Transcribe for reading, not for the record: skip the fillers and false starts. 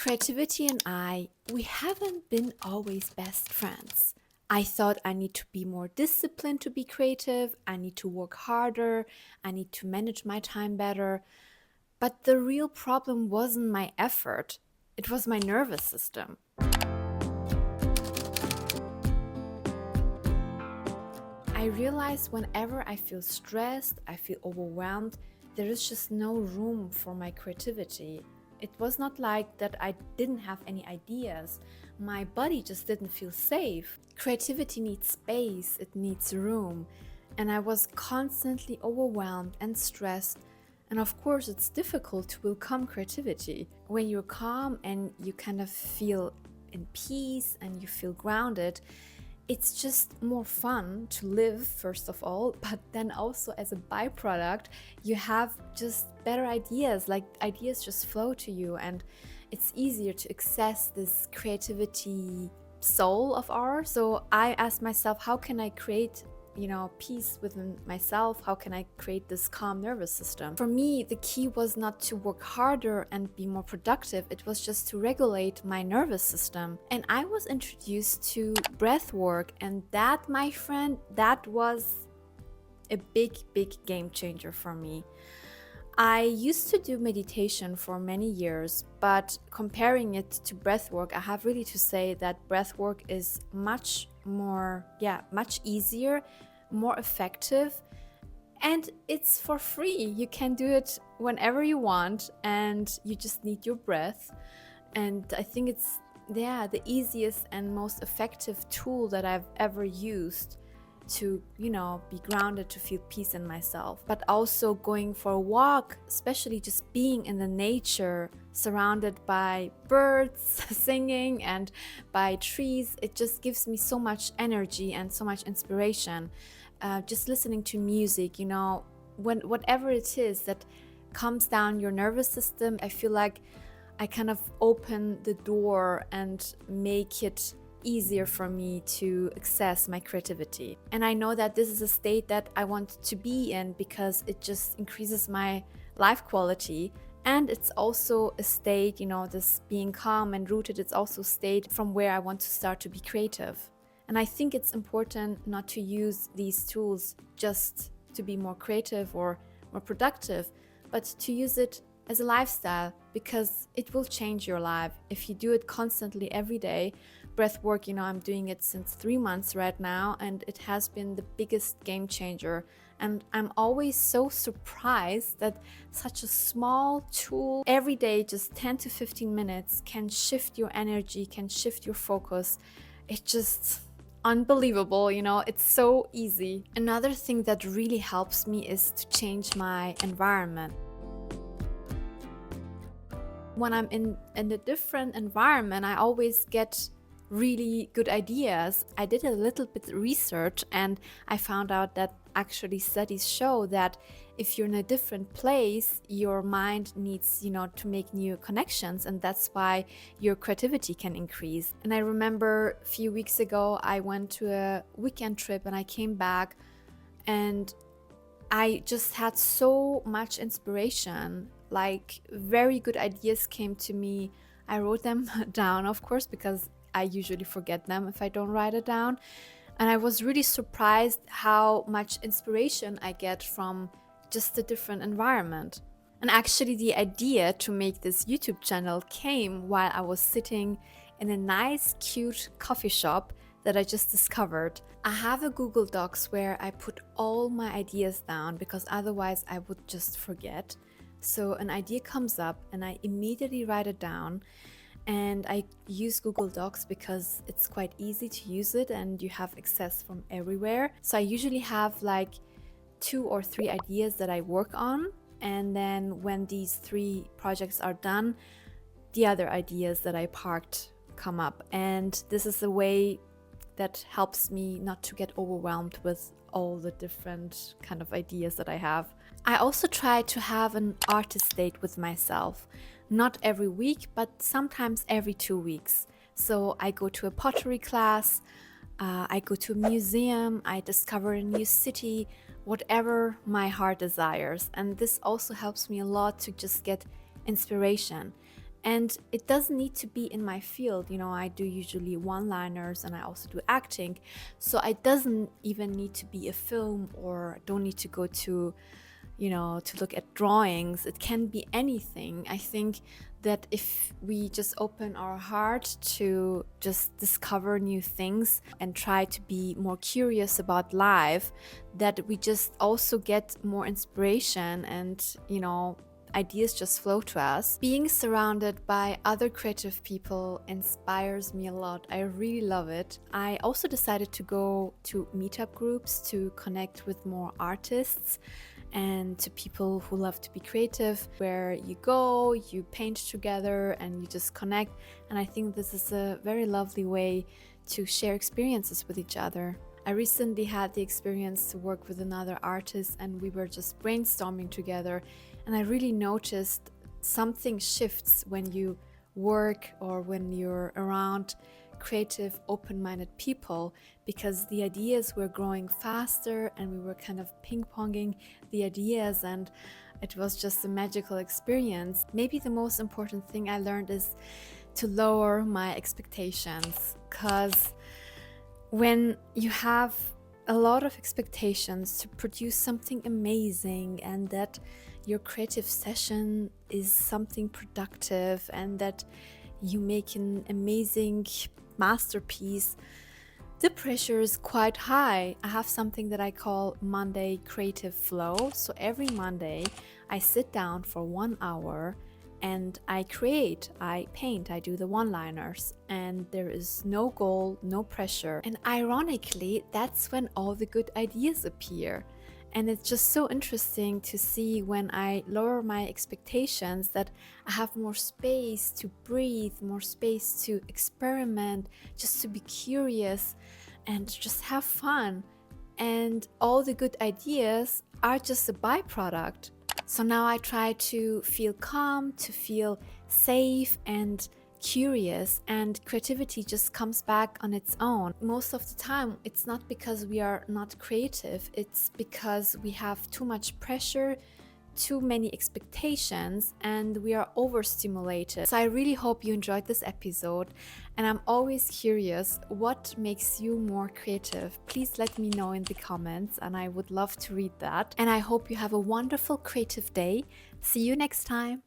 Creativity and we haven't been always best friends. I thought I need to be more disciplined to be creative, I need to work harder, I need to manage my time better. But the real problem wasn't my effort, it was my nervous system. I realized whenever I feel stressed, I feel overwhelmed, there is just no room for my creativity. It was not like that I didn't have any ideas. My body just didn't feel safe. Creativity needs space, it needs room. And I was constantly overwhelmed and stressed. And of course, it's difficult to welcome creativity. When you're calm and you kind of feel in peace and you feel grounded, it's just more fun to live, first of all, but then also as a byproduct, you have just better ideas, like ideas just flow to you, and it's easier to access this creativity soul of ours. So I asked myself, how can I create peace within myself? How can I create this calm nervous system? For me, the key was not to work harder and be more productive. It was just to regulate my nervous system. And I was introduced to breath work, and that, my friend, that was a big, big game changer for me. I used to do meditation for many years, but comparing it to breathwork, I have really to say that breathwork is much easier, more effective, and it's for free. You can do it whenever you want, and you just need your breath. And I think it's the easiest and most effective tool that I've ever used to be grounded, to feel peace in myself. But also going for a walk, especially just being in the nature, surrounded by birds singing and by trees, it just gives me so much energy and so much inspiration. Just listening to music, whatever it is that calms down your nervous system, I feel like I kind of open the door and make it easier for me to access my creativity. And I know that this is a state that I want to be in because it just increases my life quality. And it's also a state, this being calm and rooted, it's also a state from where I want to start to be creative. And I think it's important not to use these tools just to be more creative or more productive, but to use it as a lifestyle, because it will change your life if you do it constantly every day. Breath work, I'm doing it since 3 months right now, and it has been the biggest game changer. And I'm always so surprised that such a small tool every day, just 10 to 15 minutes, can shift your energy, can shift your focus. It's just unbelievable, it's so easy. Another thing that really helps me is to change my environment. When I'm in a different environment, I always get really good ideas. I did a little bit research, and I found out that actually studies show that if you're in a different place, your mind needs, to make new connections, and that's why your creativity can increase. And I remember a few weeks ago, I went to a weekend trip and I came back and I just had so much inspiration. Like, very good ideas came to me. I wrote them down, of course, because I usually forget them if I don't write it down. And I was really surprised how much inspiration I get from just a different environment. And actually, the idea to make this YouTube channel came while I was sitting in a nice, cute coffee shop that I just discovered. I have a Google Docs where I put all my ideas down because otherwise I would just forget. So an idea comes up and I immediately write it down. And I use Google Docs because it's quite easy to use it and you have access from everywhere. So I usually have like 2 or 3 ideas that I work on. And then when these 3 projects are done, the other ideas that I parked come up. And this is a way that helps me not to get overwhelmed with all the different kind of ideas that I have. I also try to have an artist date with myself. Not every week, but sometimes every 2 weeks. So I go to a pottery class, I go to a museum, I discover a new city, whatever my heart desires. And this also helps me a lot to just get inspiration. And it doesn't need to be in my field. I do usually one-liners and I also do acting. So it doesn't even need to be a film, or don't need to go to look at drawings. It can be anything. I think that if we just open our heart to just discover new things and try to be more curious about life, that we just also get more inspiration and, ideas just flow to us. Being surrounded by other creative people inspires me a lot. I really love it. I also decided to go to meetup groups to connect with more artists and to people who love to be creative, where you go, you paint together, and you just connect. And I think this is a very lovely way to share experiences with each other. I recently had the experience to work with another artist, and we were just brainstorming together, and I really noticed something shifts when you work or when you're around creative, open-minded people, because the ideas were growing faster and we were kind of ping-ponging the ideas, and it was just a magical experience. Maybe the most important thing I learned is to lower my expectations, because when you have a lot of expectations to produce something amazing, and that your creative session is something productive, and that you make an amazing masterpiece, the pressure is quite high. I have something that I call Monday creative flow. So every Monday I sit down for 1 hour and I create, I paint, I do the one-liners, and there is no goal, no pressure. And ironically, that's when all the good ideas appear. And it's just so interesting to see when I lower my expectations that I have more space to breathe, more space to experiment, just to be curious and just have fun. And all the good ideas are just a byproduct. So now I try to feel calm, to feel safe and curious, and creativity just comes back on its own. Most of the time, it's not because we are not creative, it's because we have too much pressure, too many expectations, and we are overstimulated. So I really hope you enjoyed this episode, and I'm always curious, what makes you more creative? Please let me know in the comments, and I would love to read that. And I hope you have a wonderful creative day. See you next time.